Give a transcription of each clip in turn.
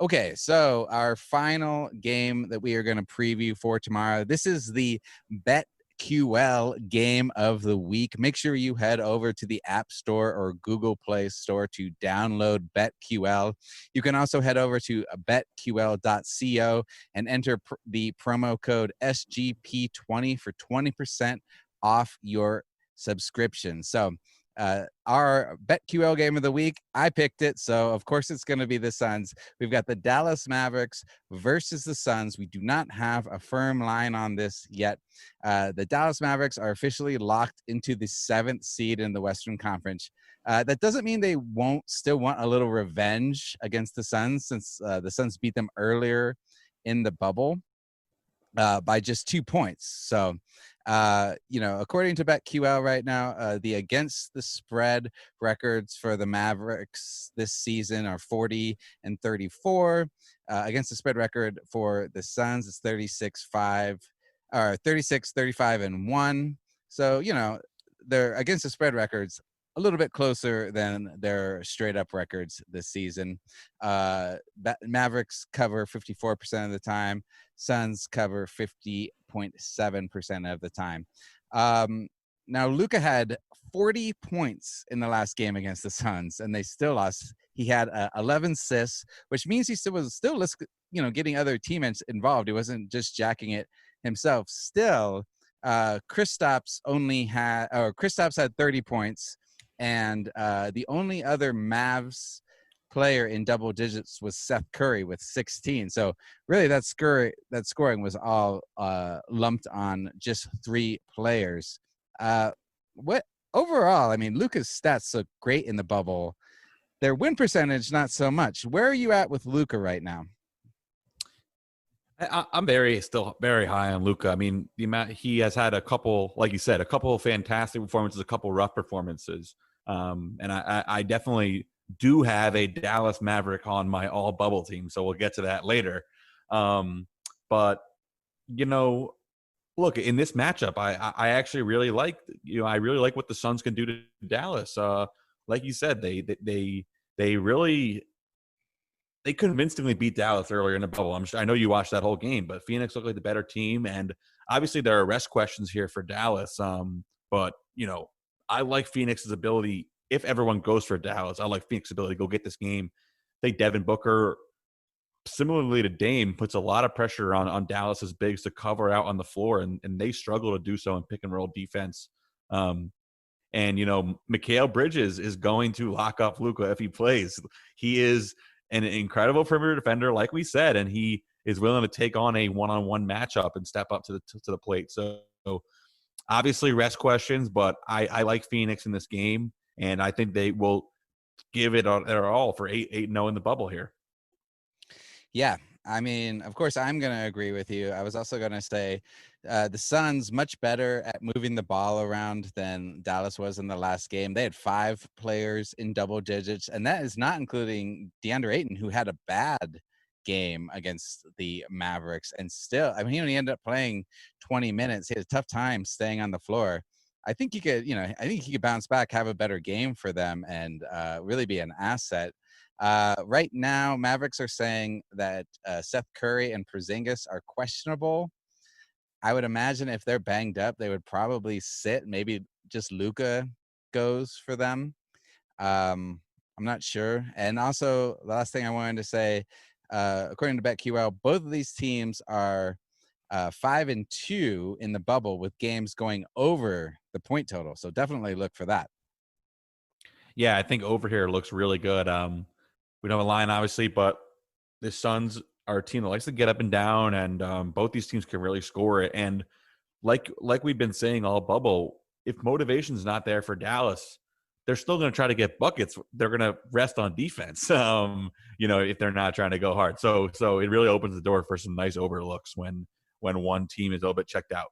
Okay, so our final game that we are going to preview for tomorrow. This is the BetQL game of the week. Make sure you head over to the App Store or Google Play Store to download BetQL. You can also head over to betql.co and enter the promo code SGP20 for 20% off your subscription. So, our BetQL game of the week, I picked it, so of course it's going to be the Suns. We've got the Dallas Mavericks versus the Suns. We do not have a firm line on this yet. The Dallas Mavericks are officially locked into the 7th seed in the Western Conference. That doesn't mean they won't still want a little revenge against the Suns, since the Suns beat them earlier in the bubble by just 2 points. So, according to BetQL right now, the against the spread records for the Mavericks this season are 40-34. Against the spread record for the Suns is 36-5 or 36-35-1. So, they're against the spread records a little bit closer than their straight up records this season. Mavericks cover 54% of the time. Suns cover 50.7% of the time. Now, Luka had 40 points in the last game against the Suns, and they still lost. He had 11 assists, which means he was still getting other teammates involved. He wasn't just jacking it himself. Still, Kristaps had 30 points, and the only other Mavs player in double digits was Seth Curry with 16. So really that scoring was all lumped on just 3 players. What overall, I mean, Luka's stats look great in the bubble. Their win percentage, not so much. Where are you at with Luka right now? I'm still very high on Luka. I mean, the amount he has had a couple, like you said, a couple of fantastic performances, a couple rough performances. And I definitely do have a Dallas Maverick on my all bubble team, so we'll get to that later. But look, in this matchup, I actually really like what the Suns can do to Dallas. Like you said, they convincingly beat Dallas earlier in the bubble. I know you watched that whole game, but Phoenix looked like the better team, and obviously there are rest questions here for Dallas. But I like Phoenix's ability. If everyone goes for Dallas, I like Phoenix's ability to go get this game. I think Devin Booker, similarly to Dame, puts a lot of pressure on Dallas's bigs to cover out on the floor, and they struggle to do so in pick and roll defense. And Mikal Bridges is going to lock up Luka if he plays. He is an incredible perimeter defender, like we said, and he is willing to take on a one-on-one matchup and step up to the plate. So obviously rest questions, but I like Phoenix in this game, and I think they will give it their all for 8-0 in the bubble here. Yeah, I mean, of course, I'm going to agree with you. I was also going to say the Suns much better at moving the ball around than Dallas was in the last game. They had 5 players in double digits, and that is not including DeAndre Ayton, who had a bad game against the Mavericks. And still, I mean, he only ended up playing 20 minutes. He had a tough time staying on the floor. I think he could bounce back, have a better game for them, and really be an asset. Right now, Mavericks are saying that Seth Curry and Porzingis are questionable. I would imagine if they're banged up, they would probably sit. Maybe just Luka goes for them. I'm not sure. And also, the last thing I wanted to say, according to BetQL, both of these teams are 5-2 in the bubble with games going over the point total. So definitely look for that. Yeah, I think over here looks really good. We don't have a line, obviously, but the Suns are a team that likes to get up and down, and both these teams can really score it. And like we've been saying all bubble, if motivation's not there for Dallas, they're still going to try to get buckets. They're going to rest on defense, if they're not trying to go hard. So it really opens the door for some nice overlooks when one team is a little bit checked out.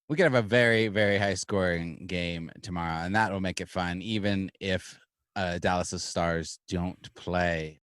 We could have a very, very high scoring game tomorrow, and that will make it fun, even if Dallas's stars don't play.